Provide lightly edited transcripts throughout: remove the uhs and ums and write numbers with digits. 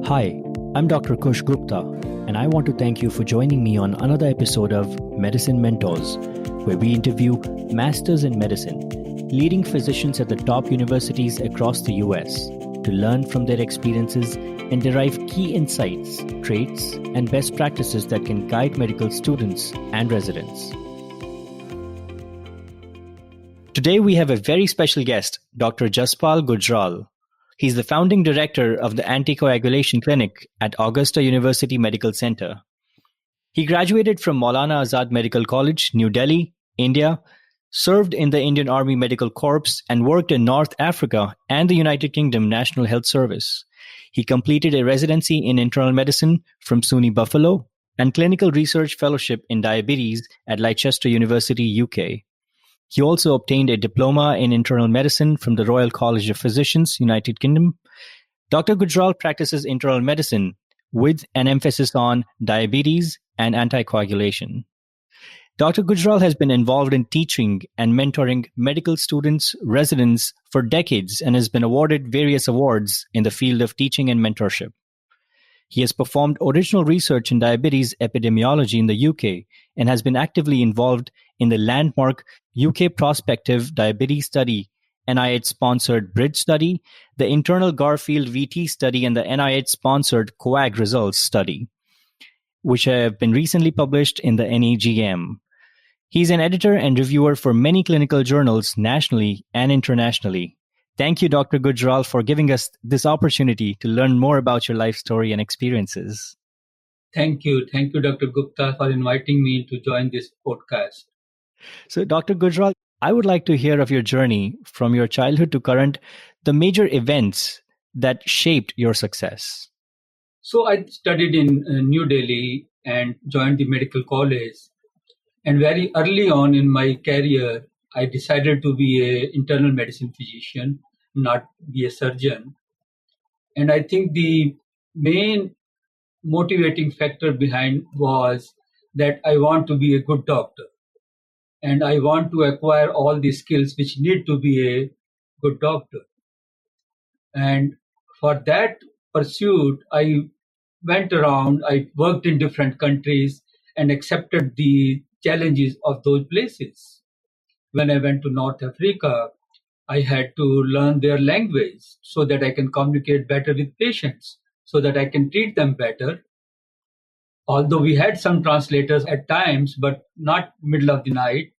Hi, I'm Dr. Kush Gupta, and I want to thank you for joining me on another episode of Medicine Mentors, where we interview masters in medicine, leading physicians at the top universities across the US to learn from their experiences and derive key insights, traits, and best practices that can guide medical students and residents. Today, we have a very special guest, Dr. Jaspal Gujral. He's the founding director of the Anticoagulation Clinic at Augusta University Medical Center. He graduated from Maulana Azad Medical College, New Delhi, India, served in the Indian Army Medical Corps, and worked in North Africa and the United Kingdom National Health Service. He completed a residency in internal medicine from SUNY Buffalo and clinical research fellowship in diabetes at Leicester University, UK. He also obtained a diploma in internal medicine from the Royal College of Physicians, United Kingdom. Dr. Gujral practices internal medicine with an emphasis on diabetes and anticoagulation. Dr. Gujral has been involved in teaching and mentoring medical students, residents for decades and has been awarded various awards in the field of teaching and mentorship. He has performed original research in diabetes epidemiology in the UK and has been actively involved in the landmark UK Prospective Diabetes Study, NIH-sponsored BRIDGE study, the internal Garfield VT study, and the NIH-sponsored COAG results study, which have been recently published in the NEJM. He's an editor and reviewer for many clinical journals nationally and internationally. Thank you, Dr. Gujral, for giving us this opportunity to learn more about your life story and experiences. Thank you. Thank you, Dr. Gupta, for inviting me to join this podcast. So, Dr. Gujral, I would like to hear of your journey from your childhood to current, the major events that shaped your success. So I studied in New Delhi and joined the medical college. And very early on in my career, I decided to be an internal medicine physician, not be a surgeon. And I think the main motivating factor behind was that I want to be a good doctor. And I want to acquire all the skills which need to be a good doctor. And for that pursuit, I went around, I worked in different countries and accepted the challenges of those places. When I went to North Africa, I had to learn their language so that I can communicate better with patients, so that I can treat them better. Although we had some translators at times, but not middle of the night,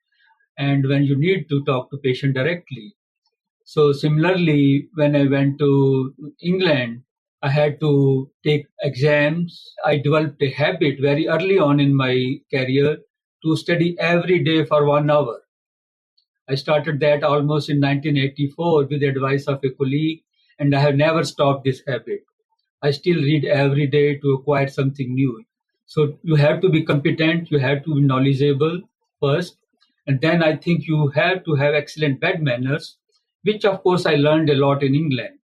and when you need to talk to patient directly. So similarly, when I went to England, I had to take exams. I developed a habit very early on in my career to study every day for 1 hour. I started that almost in 1984 with the advice of a colleague, and I have never stopped this habit. I still read every day to acquire something new. So you have to be competent, you have to be knowledgeable first, and then I think you have to have excellent bed manners, which of course I learned a lot in England.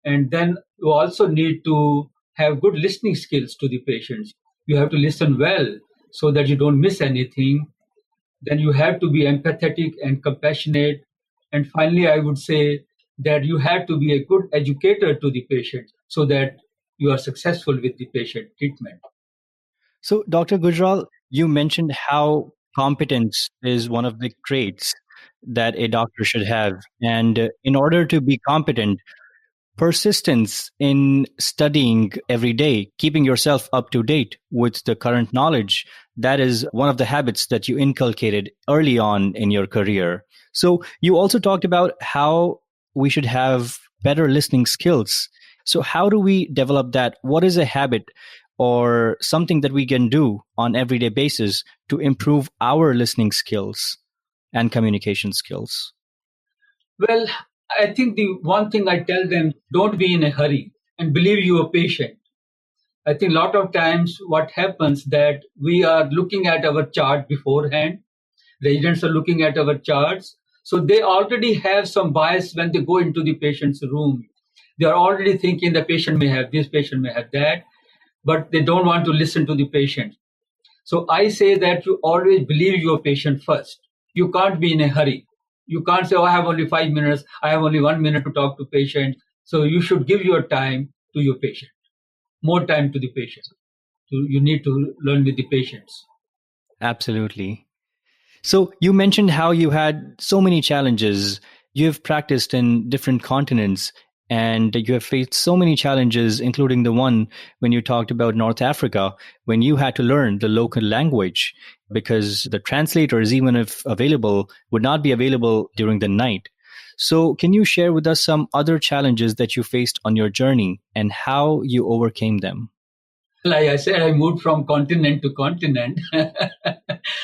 And then you also need to have good listening skills to the patients. You have to listen well so that you don't miss anything. Then you have to be empathetic and compassionate. And finally, I would say that you have to be a good educator to the patient so that you are successful with the patient treatment. So, Dr. Gujral, you mentioned how competence is one of the traits that a doctor should have. And in order to be competent, persistence in studying every day, keeping yourself up to date with the current knowledge, that is one of the habits that you inculcated early on in your career. So you also talked about how we should have better listening skills. So how do we develop that? What is a habit or something that we can do on everyday basis to improve our listening skills and communication skills? Well, I think the one thing I tell them, don't be in a hurry and believe you are patient. I think a lot of times what happens that we are looking at our chart beforehand. Residents are looking at our charts. So they already have some bias when they go into the patient's room. They are already thinking the patient may have this, patient may have that, but they don't want to listen to the patient. So I say that you always believe your patient first. You can't be in a hurry. You can't say, oh, I have only 5 minutes. I have only 1 minute to talk to patient. So you should give your time to your patient. more time to the patient. So you need to learn with the patients. Absolutely. So you mentioned how you had so many challenges. You have practiced in different continents and you have faced so many challenges, including the one when you talked about North Africa, when you had to learn the local language because the translators, even if available, would not be available during the night. So can you share with us some other challenges that you faced on your journey and how you overcame them? Like I said, I moved from continent to continent.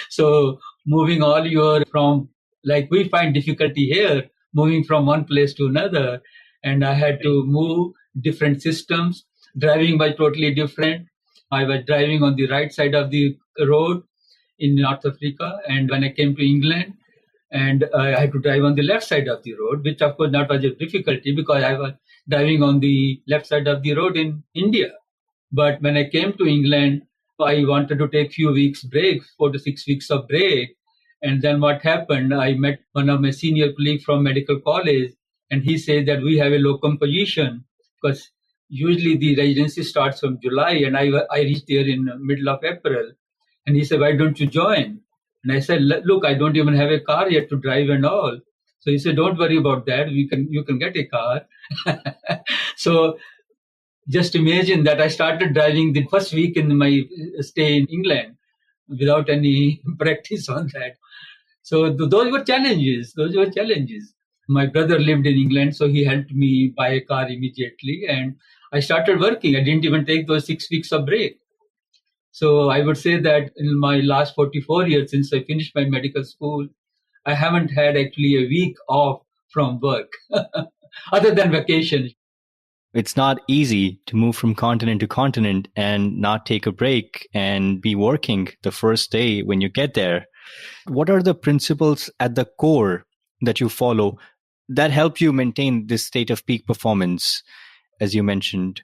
So moving all your from, like we find difficulty here, moving from one place to another. And I had to move different systems. Driving was totally different. I was driving on the right side of the road in North Africa. And when I came to England, and I had to drive on the left side of the road, which of course not was a difficulty because I was driving on the left side of the road in India. But when I came to England, I wanted to take few weeks break, 4 to 6 weeks of break. And then what happened, I met one of my senior colleagues from medical college, and he said that we have a locum position because usually the residency starts from July, and I reached there in the middle of April. And he said, why don't you join? And I said, look, I don't even have a car yet to drive and all. So he said, don't worry about that. You can get a car. So just imagine that I started driving the first week in my stay in England without any practice on that. So those were challenges. Those were challenges. My brother lived in England, so he helped me buy a car immediately. And I started working. I didn't even take those 6 weeks of break. So I would say that in my last 44 years since I finished my medical school, I haven't had actually a week off from work other than vacation. It's not easy to move from continent to continent and not take a break and be working the first day when you get there. What are the principles at the core that you follow that help you maintain this state of peak performance, as you mentioned?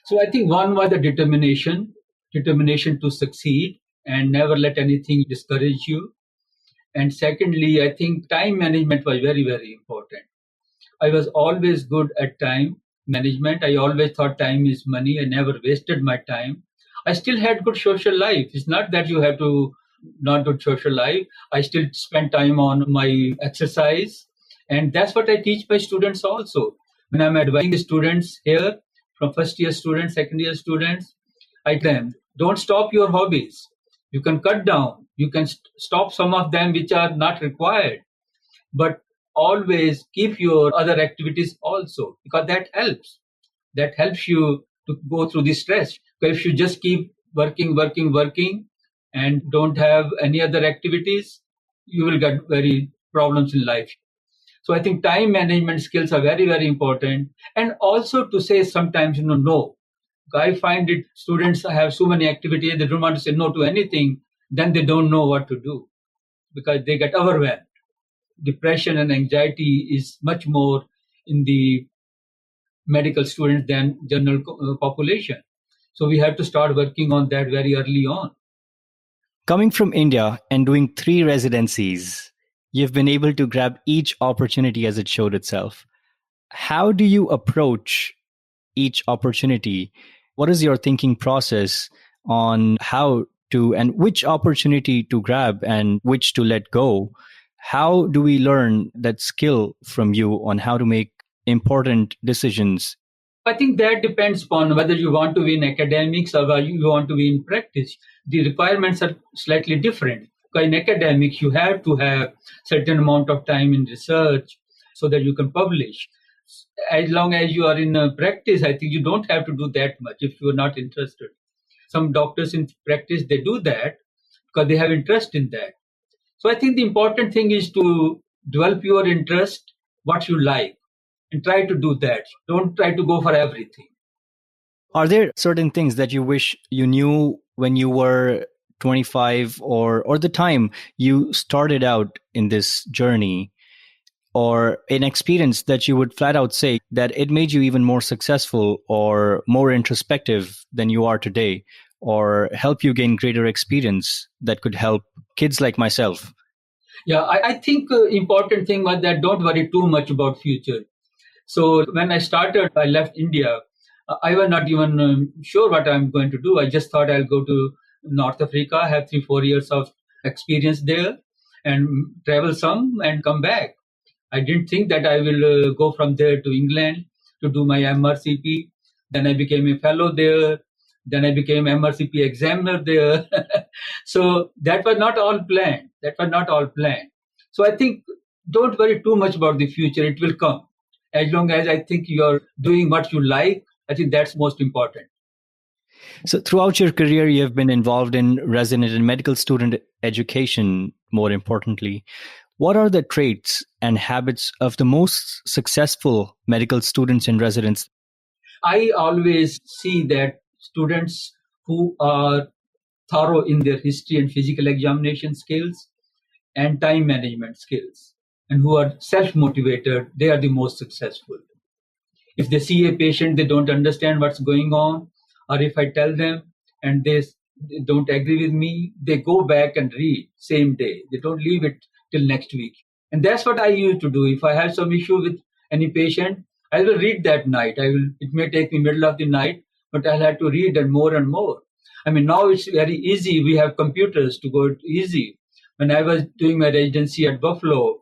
So I think one was the determination to succeed and never let anything discourage you. And secondly, I think time management was very, very important. I was always good at time management. I always thought time is money. I never wasted my time. I still had good social life. It's not that you have to not good social life. I still spend time on my exercise. And that's what I teach my students also. When I'm advising the students here, from first year students, second year students, I tell them, don't stop your hobbies. You can cut down. You can stop some of them which are not required. But always keep your other activities also because that helps. That helps you to go through the stress. Because if you just keep working and don't have any other activities, you will get very problems in life. So I think time management skills are very, very important. And also to say sometimes, no. I find it students have so many activities, they don't want to say no to anything, then they don't know what to do because they get overwhelmed. Depression and anxiety is much more in the medical students than general population. So we have to start working on that very early on. Coming from India and doing 3 residencies, you've been able to grab each opportunity as it showed itself. How do you approach each opportunity? What is your thinking process on how to and which opportunity to grab and which to let go? How do we learn that skill from you on how to make important decisions? I think that depends upon whether you want to be in academics or whether you want to be in practice. The requirements are slightly different. In academics, you have to have certain amount of time in research so that you can publish. As long as you are in practice, I think you don't have to do that much if you are not interested. Some doctors in practice, they do that because they have interest in that. So I think the important thing is to develop your interest, what you like, and try to do that. Don't try to go for everything. Are there certain things that you wish you knew when you were 25 or the time you started out in this journey, or an experience that you would flat out say that it made you even more successful or more introspective than you are today, or help you gain greater experience that could help kids like myself? Yeah, I think important thing was that don't worry too much about future. So when I started, I left India. I was not even sure what I'm going to do. I just thought I'll go to North Africa, have 3-4 years of experience there, and travel some and come back. I didn't think that I will go from there to England to do my MRCP. Then I became a fellow there. Then I became MRCP examiner there. So that was not all planned. So I think don't worry too much about the future. It will come. As long as I think you're doing what you like, I think that's most important. So throughout your career, you have been involved in resident and medical student education, more importantly. What are the traits and habits of the most successful medical students and residents? I always see that students who are thorough in their history and physical examination skills and time management skills, and who are self-motivated, they are the most successful. If they see a patient, they don't understand what's going on, or if I tell them and they don't agree with me, they go back and read same day. They don't leave it till next week. And that's what I used to do. If I have some issue with any patient, I will read that night. It may take me middle of the night, but I'll have to read and more and more. I mean, now it's very easy. We have computers to go easy. When I was doing my residency at Buffalo,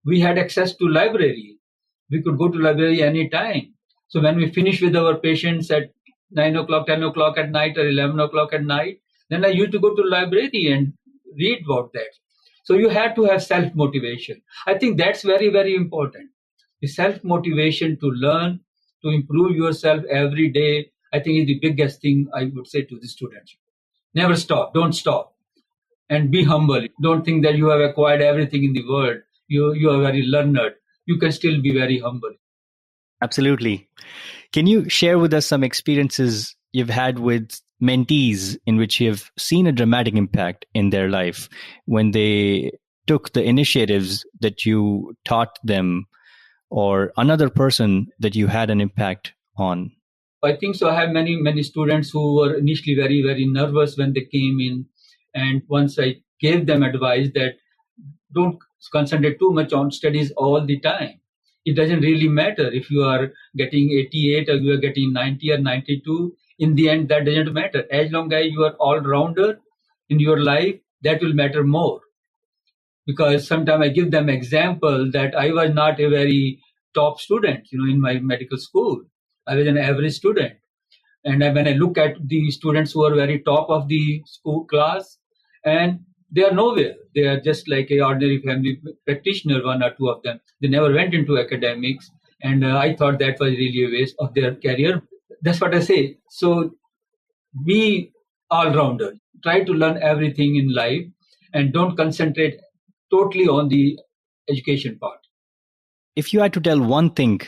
we had access to library. We could go to library anytime. So when we finish with our patients at 9 o'clock, 10 o'clock at night or 11 o'clock at night, then I used to go to library and read about that. So you have to have self-motivation. I think that's very, very important. The self-motivation to learn, to improve yourself every day, I think is the biggest thing I would say to the students. Never stop. Don't stop. And be humble. Don't think that you have acquired everything in the world. You are very learned. You can still be very humble. Absolutely. Can you share with us some experiences you've had with mentees in which you've seen a dramatic impact in their life when they took the initiatives that you taught them, or another person that you had an impact on? I think so. I have many students who were initially very, very nervous when they came in. And once I gave them advice that don't concentrate too much on studies all the time. It doesn't really matter if you are getting 88 or you are getting 90 or 92. In the end, that doesn't matter. As long as you are all-rounder in your life, that will matter more. Because sometimes I give them example that I was not a very top student, in my medical school. I was an average student. And when I look at the students who are very top of the school class, and they are nowhere. They are just like an ordinary family practitioner, one or two of them. They never went into academics. And I thought that was really a waste of their career. That's what I say. So be all-rounder. Try to learn everything in life and don't concentrate totally on the education part. If you had to tell one thing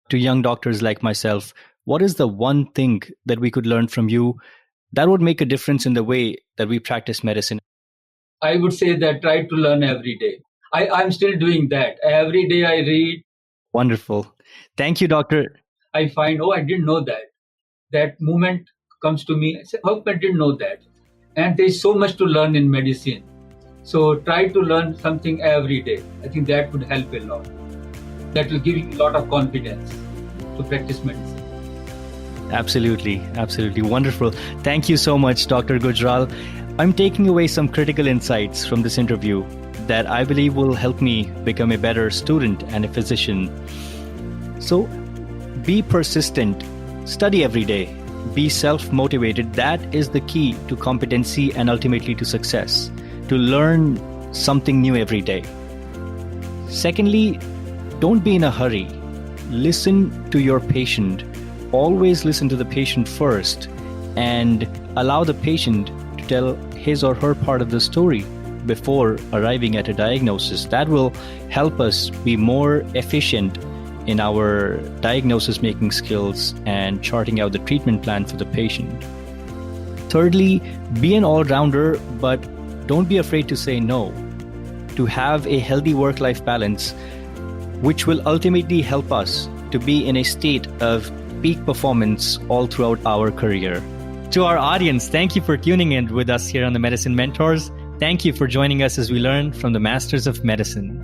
to young doctors like myself, what is the one thing that we could learn from you that would make a difference in the way that we practice medicine? I would say that try to learn every day. I'm still doing that. Every day I read. Wonderful. Thank you, doctor. I find, I didn't know that. That moment comes to me. I say, how I didn't know that? And there's so much to learn in medicine. So try to learn something every day. I think that would help a lot. That will give you a lot of confidence to practice medicine. Absolutely. Absolutely. Wonderful. Thank you so much, Dr. Gujral. I'm taking away some critical insights from this interview that I believe will help me become a better student and a physician. So be persistent, study every day, be self-motivated. That is the key to competency and ultimately to success, to learn something new every day. Secondly, don't be in a hurry. Listen to your patient. Always listen to the patient first and allow the patient to tell his or her part of the story before arriving at a diagnosis. That will help us be more efficient in our diagnosis making skills and charting out the treatment plan for the patient. Thirdly, be an all-rounder, but don't be afraid to say no. To have a healthy work-life balance, which will ultimately help us to be in a state of peak performance all throughout our career. To our audience, thank you for tuning in with us here on the Medicine Mentors. Thank you for joining us as we learn from the Masters of Medicine.